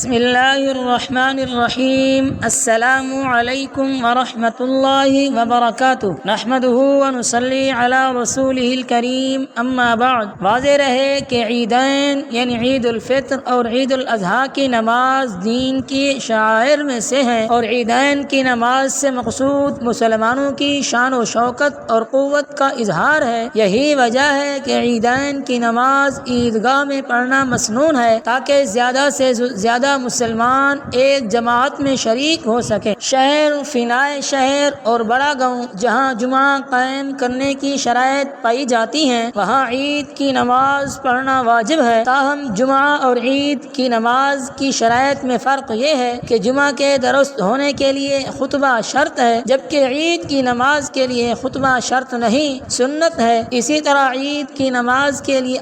بسم اللہ الرحمن الرحیم السلام علیکم ورحمۃ اللہ وبرکاتہ نحمده ونصلی علی رسولہ الکریم اما بعد۔ واضح رہے کہ عیدین یعنی عید الفطر اور عید الاضحیٰ کی نماز دین کی شعائر میں سے ہے، اور عیدین کی نماز سے مقصود مسلمانوں کی شان و شوکت اور قوت کا اظہار ہے۔ یہی وجہ ہے کہ عیدین کی نماز عیدگاہ میں پڑھنا مسنون ہے تاکہ زیادہ سے زیادہ مسلمان ایک جماعت میں شریک ہو سکے۔ شہر، فنائے شہر اور بڑا گاؤں جہاں جمعہ قائم کرنے کی شرائط پائی جاتی ہیں وہاں عید کی نماز پڑھنا واجب ہے۔ تاہم جمعہ اور عید کی نماز کی شرائط میں فرق یہ ہے کہ جمعہ کے درست ہونے کے لیے خطبہ شرط ہے، جبکہ عید کی نماز کے لیے خطبہ شرط نہیں، سنت ہے۔ اسی طرح عید کی نماز کے لیے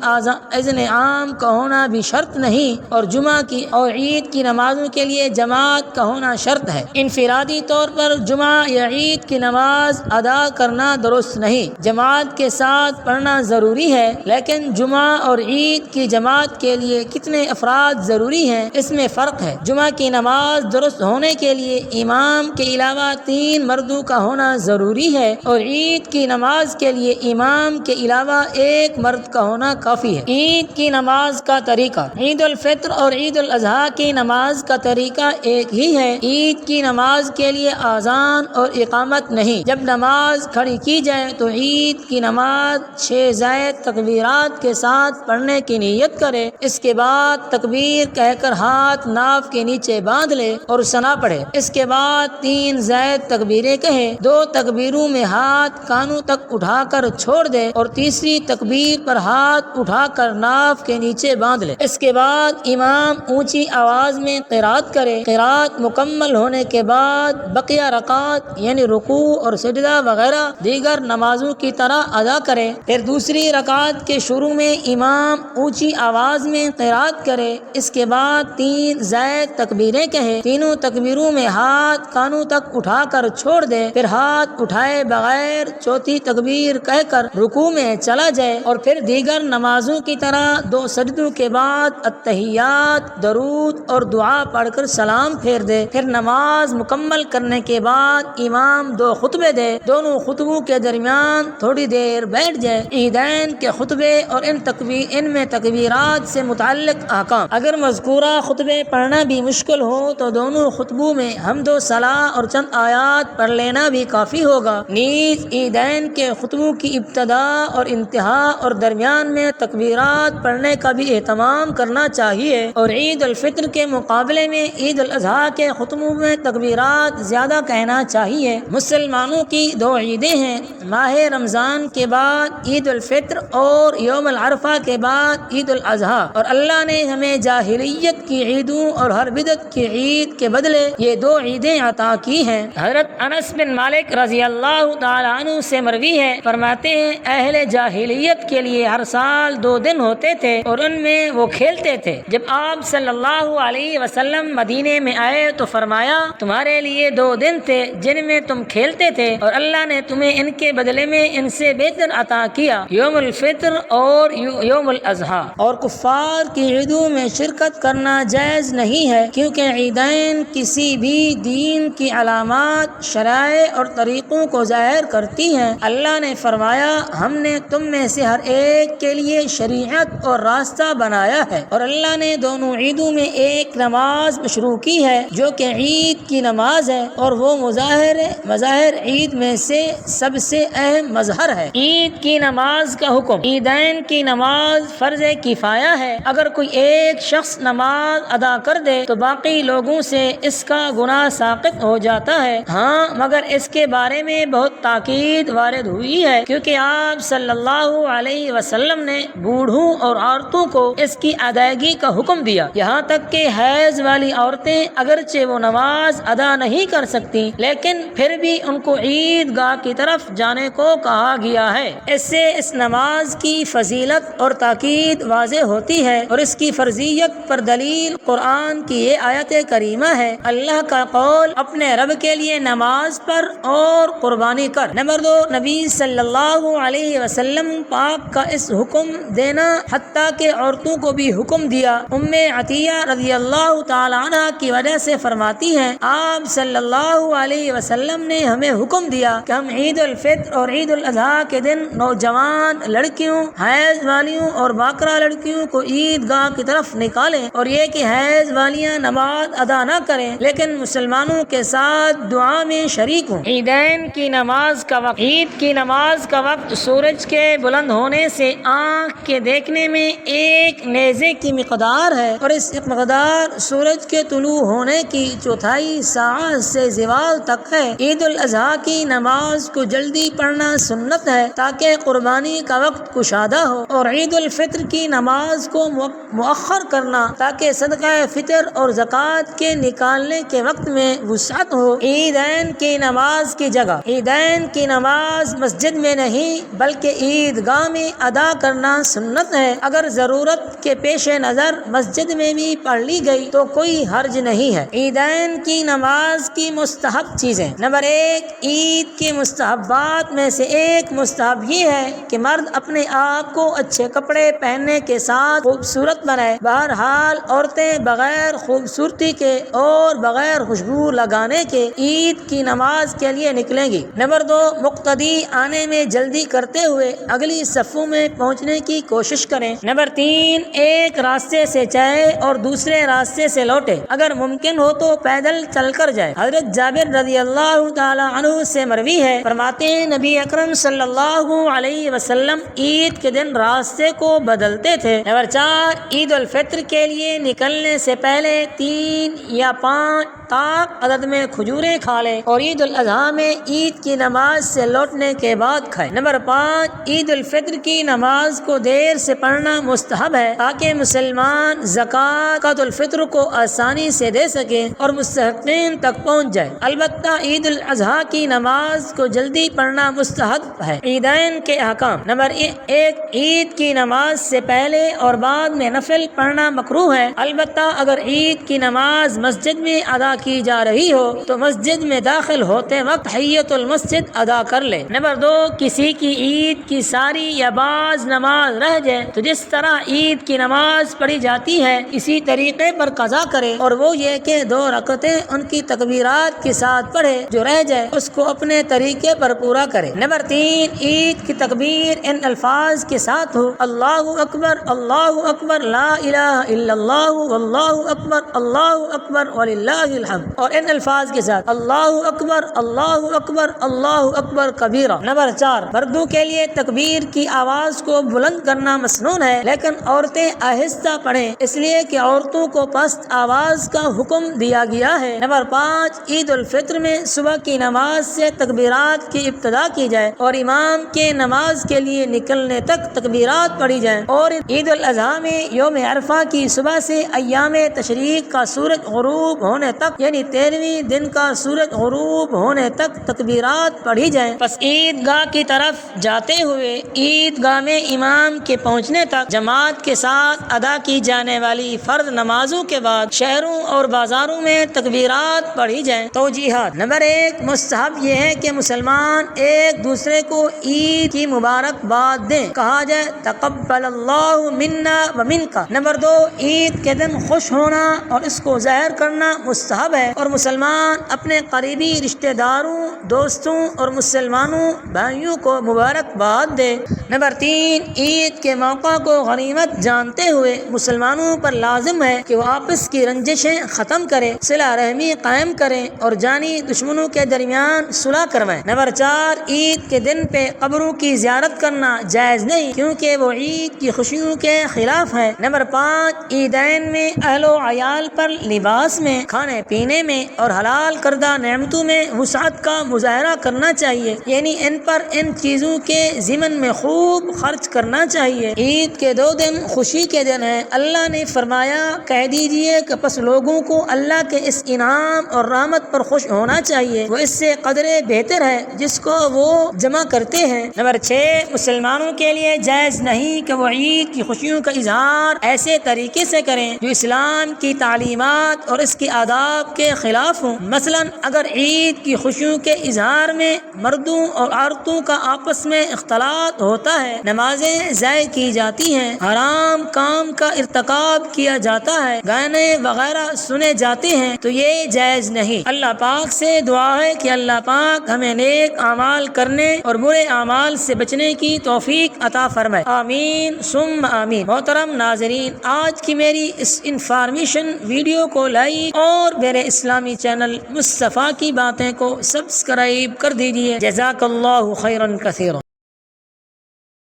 اذن عام کا ہونا بھی شرط نہیں، اور جمعہ کی اور عید کی نمازوں کے لیے جماعت کا ہونا شرط ہے۔ انفرادی طور پر جمعہ یا عید کی نماز ادا کرنا درست نہیں، جماعت کے ساتھ پڑھنا ضروری ہے، لیکن جمعہ اور عید کی جماعت کے لیے کتنے افراد ضروری ہیں اس میں فرق ہے۔ جمعہ کی نماز درست ہونے کے لیے امام کے علاوہ 3 مردوں کا ہونا ضروری ہے، اور عید کی نماز کے لیے امام کے علاوہ 1 مرد کا ہونا کافی ہے۔ عید کی نماز کا طریقہ۔ عید الفطر اور عید الاضحیٰ کی نماز کا طریقہ ایک ہی ہے۔ عید کی نماز کے لیے اذان اور اقامت نہیں، جب نماز کھڑی کی جائے تو عید کی نماز 6 زائد تکبیرات کے ساتھ پڑھنے کی نیت کرے، اس کے بعد تکبیر کہہ کر ہاتھ ناف کے نیچے باندھ لے اور ثنا پڑھے، اس کے بعد 3 زائد تکبیریں کہے، 2 تکبیروں میں ہاتھ کانوں تک اٹھا کر چھوڑ دے اور تیسری تکبیر پر ہاتھ اٹھا کر ناف کے نیچے باندھ لے۔ اس کے بعد امام اونچی آواز میں قرات کرے۔ قرات مکمل ہونے کے بعد بقیہ رکعات یعنی رکوع اور سجدہ وغیرہ دیگر نمازوں کی طرح ادا کرے۔ پھر دوسری رکعت کے شروع میں امام اونچی آواز میں قرات کرے، اس کے بعد 3 زائد تکبیریں کہے، تینوں تکبیروں میں ہاتھ کانوں تک اٹھا کر چھوڑ دے، پھر ہاتھ اٹھائے بغیر چوتھی تکبیر کہہ کر رکوع میں چلا جائے، اور پھر دیگر نمازوں کی طرح 2 سجدوں کے بعد التحیات، درود اور دعا پڑھ کر سلام پھیر دے۔ پھر نماز مکمل کرنے کے بعد امام 2 خطبے دے، دونوں خطبوں کے درمیان تھوڑی دیر بیٹھ جائے۔ عیدین کے خطبے اور ان میں تکبیرات سے متعلق احکام۔ اگر مذکورہ خطبے پڑھنا بھی مشکل ہو تو دونوں خطبوں میں حمد و ثنا اور چند آیات پڑھ لینا بھی کافی ہوگا۔ نیز عیدین کے خطبوں کی ابتدا اور انتہا اور درمیان میں تکبیرات پڑھنے کا بھی اہتمام کرنا چاہیے، اور عید الفطر کے مقابلے میں عید الاضحیٰ کے خطبوں میں تکبیرات زیادہ کہنا چاہیے۔ مسلمانوں کی 2 عیدیں ہیں، ماہ رمضان کے بعد عید الفطر اور یوم العرفہ کے بعد عید الاضحیٰ، اور اللہ نے ہمیں جاہلیت کی عیدوں اور ہر بدعت کی عید کے بدلے یہ 2 عیدیں عطا کی ہیں۔ حضرت انس بن مالک رضی اللہ تعالیٰ عنہ سے مروی ہے، فرماتے ہیں اہل جاہلیت کے لیے ہر سال 2 دن ہوتے تھے اور ان میں وہ کھیلتے تھے۔ جب آپ صلی اللہ علیہ وسلم مدینے میں آئے تو فرمایا تمہارے لیے 2 دن تھے جن میں تم کھیلتے تھے، اور اللہ نے تمہیں ان کے بدلے میں ان سے بہتر عطا کیا، یوم الفطر اور یوم الاضحیٰ۔ اور کفار کی عیدوں میں شرکت کرنا جائز نہیں ہے، کیونکہ عیدین کسی بھی دین کی علامات، شرائع اور طریقوں کو ظاہر کرتی ہیں۔ اللہ نے فرمایا ہم نے تم میں سے ہر ایک کے لیے شریعت اور راستہ بنایا ہے، اور اللہ نے دونوں عیدوں میں ایک نماز مشروع کی ہے جو کہ عید کی نماز ہے، اور وہ مظاہر عید میں سے سب سے اہم مظہر ہے۔ عید کی نماز کا حکم۔ عیدین کی نماز فرض کفایہ ہے، اگر کوئی ایک شخص نماز ادا کر دے تو باقی لوگوں سے اس کا گناہ ساقط ہو جاتا ہے، ہاں مگر اس کے بارے میں بہت تاکید وارد ہوئی ہے، کیونکہ آپ صلی اللہ علیہ وسلم نے بوڑھوں اور عورتوں کو اس کی ادائیگی کا حکم دیا، یہاں تک کہ حیض والی عورتیں اگرچہ وہ نماز ادا نہیں کر سکتی لیکن پھر بھی ان کو عید گاہ کی طرف جانے کو کہا گیا ہے۔ اس سے اس نماز کی فضیلت اور تاکید واضح ہوتی ہے، اور اس کی فرضیت پر دلیل قرآن کی یہ آیت کریمہ ہے، اللہ کا قول اپنے رب کے لیے نماز پر اور قربانی کر۔ نمبر 2، نبی صلی اللہ علیہ وسلم پاک کا اس حکم دینا حتیٰ کہ عورتوں کو بھی حکم دیا۔ ام عطیہ رضی رضی اللہ تعالی عنہ کی وجہ سے فرماتی ہیں آپ صلی اللہ علیہ وسلم نے ہمیں حکم دیا کہ ہم عید الفطر اور عید الاضحیٰ کے دن نوجوان لڑکیوں، حیض والیوں اور باکرہ لڑکیوں کو عید گاہ کی طرف نکالیں، اور یہ کہ حیض والیاں نماز ادا نہ کریں لیکن مسلمانوں کے ساتھ دعا میں شریک ہوں۔ عیدین کی نماز کا وقت۔ عید کی نماز کا وقت سورج کے بلند ہونے سے آنکھ کے دیکھنے میں ایک نیزے کی مقدار ہے، اور اس مقدار سورج کے طلوع ہونے کی چوتھائی ساعت سے زوال تک ہے۔ عید الاضحیٰ کی نماز کو جلدی پڑھنا سنت ہے تاکہ قربانی کا وقت کشادہ ہو، اور عید الفطر کی نماز کو مؤخر کرنا تاکہ صدقہ فطر اور زکوٰۃ کے نکالنے کے وقت میں وسعت ہو۔ عیدین کی نماز کی جگہ۔ عیدین کی نماز مسجد میں نہیں بلکہ عیدگاہ میں ادا کرنا سنت ہے۔ اگر ضرورت کے پیش نظر مسجد میں بھی پڑھ لی گئی تو کوئی حرج نہیں ہے۔ عیدین کی نماز کی مستحب چیزیں۔ نمبر 1، عید کے مستحبات میں سے ایک مستحب یہ ہے کہ مرد اپنے آپ کو اچھے کپڑے پہننے کے ساتھ خوبصورت بنائے۔ بہرحال عورتیں بغیر خوبصورتی کے اور بغیر خوشبو لگانے کے عید کی نماز کے لیے نکلیں گی۔ نمبر 2، مقتدی آنے میں جلدی کرتے ہوئے اگلی صفوں میں پہنچنے کی کوشش کریں۔ نمبر 3، ایک راستے سے جائے اور دوسرے راستے سے لوٹے، اگر ممکن ہو تو پیدل چل کر جائے۔ حضرت جابر رضی اللہ تعالی عنہ سے مروی ہے، فرماتے ہیں نبی اکرم صلی اللہ علیہ وسلم عید کے دن راستے کو بدلتے تھے۔ نمبر 4، عید الفطر کے لیے نکلنے سے پہلے 3 یا 5 طاق عدد میں کھجوریں کھا لیں، اور عید الاضحیٰ میں عید کی نماز سے لوٹنے کے بعد کھائیں۔ نمبر 5، عید الفطر کی نماز کو دیر سے پڑھنا مستحب ہے تاکہ مسلمان زکوٰۃ الفطر کو آسانی سے دے سکیں اور مستحقین تک پہنچ جائے۔ البتہ عید الاضحیٰ کی نماز کو جلدی پڑھنا مستحب ہے۔ عیدین کے احکام۔ نمبر 1، عید کی نماز سے پہلے اور بعد میں نفل پڑھنا مکروہ ہے، البتہ اگر عید کی نماز مسجد میں ادا کی جا رہی ہو تو مسجد میں داخل ہوتے وقت تحیۃ المسجد ادا کر لے۔ نمبر 2، کسی کی عید کی ساری یا بعض نماز رہ جائے تو جس طرح عید کی نماز پڑھی جاتی ہے اسی طریقے پر قضا کرے، اور وہ یہ کہ 2 رکعتیں ان کی تکبیرات کے ساتھ پڑھے، جو رہ جائے اس کو اپنے طریقے پر پورا کرے۔ نمبر 3، عید کی تکبیر ان الفاظ کے ساتھ ہو: اللہ اکبر، اللہ اکبر، لا الہ الا اللہ، واللہ اکبر، اللہ اکبر وللہ الحمد، اور ان الفاظ کے ساتھ: اللہ اکبر، اللہ اکبر، اللہ اکبر کبیرہ۔ نمبر 4، مردوں کے لیے تکبیر کی آواز کو بلند کرنا مسنون ہے، لیکن عورتیں آہستہ پڑھیں، اس لیے کہ عورتوں کو پست آواز کا حکم دیا گیا ہے۔ نمبر 5، عید الفطر میں صبح کی نماز سے تکبیرات کی ابتدا کی جائے اور امام کے نماز کے لیے نکلنے تک تکبیرات پڑھی جائیں، اور عید الاضحیٰ میں یوم عرفہ کی صبح سے ایام تشریق کا سورج غروب ہونے تک، یعنی 13ویں دن کا سورج غروب ہونے تک تکبیرات پڑھی جائیں۔ پس عیدگاہ کی طرف جاتے ہوئے عیدگاہ میں امام کے پہنچنے تک جماعت کے ساتھ ادا کی جانے والی فرض نمازوں کے بعد شہروں اور بازاروں میں تکبیرات پڑھی جائیں۔ توجیہات۔ نمبر 1، مستحب یہ ہے کہ مسلمان ایک دوسرے کو عید کی مبارکباد دیں، کہا جائے تقبل اللہ منا و منکا۔ نمبر 2، عید کے دن خوش ہونا اور اس کو ظاہر کرنا مستحب ہے، اور مسلمان اپنے قریبی رشتہ داروں، دوستوں اور مسلمانوں بھائیوں کو مبارکباد دے۔ نمبر 3، عید کے موقع کو غنیمت جانتے ہوئے مسلمانوں پر لازم ہے کہ وہ آپس کی رنجشیں ختم کریں، صلہ رحمی قائم کریں اور جانی دشمنوں کے درمیان صلح کروائیں۔ نمبر 4، عید کے دن پہ قبروں کی زیارت کرنا جائز نہیں، کیونکہ وہ عید کی خوشیوں کے خلاف ہے۔ نمبر 5، عیدین میں اہل و عیال پر لباس میں، کھانے پینے میں اور حلال کردہ نعمتوں میں وسعت کا مظاہرہ کرنا چاہیے، یعنی ان پر ان چیزوں کے ضمن میں خوب خرچ کرنا چاہیے۔ عید کے 2 دن خوشی کے دن ہیں۔ اللہ نے فرمایا کہہ دیجئے کہ پس لوگوں کو اللہ کے اس انعام اور رحمت پر خوش ہونا چاہیے، وہ اس سے قدرے بہتر ہے جس کو وہ جمع کرتے ہیں۔ نمبر 6، مسلمانوں کے لیے جائز نہیں کہ وہ عید کی خوشیوں کا اظہار ایسے طریقے سے کریں جو اسلام کی تعلیمات اور اس کے آداب کے خلاف ہوں۔ مثلا اگر عید کی خوشیوں کے اظہار میں مردوں اور عورتوں کا آپس میں اختلاط ہوتا ہے، نمازیں ضائع کی جاتی ہیں، حرام کام کا ارتکاب کیا جاتا ہے، گانے وغیرہ سنے جاتے ہیں تو یہ جائز نہیں۔ اللہ پاک سے دعا ہے کہ اللہ پاک ہمیں نیک اعمال کرنے اور برے اعمال سے بچنے کی توفیق عطا فرمائے، آمین ثم آمین۔ محترم ناظرین، آج کی میری اس انفارمیشن ویڈیو کو لائک اور میرے اسلامی چینل مصطفیٰ کی باتیں کو سبسکرائب کر دیجیے۔ جزاک اللہ خیرا کثیرا۔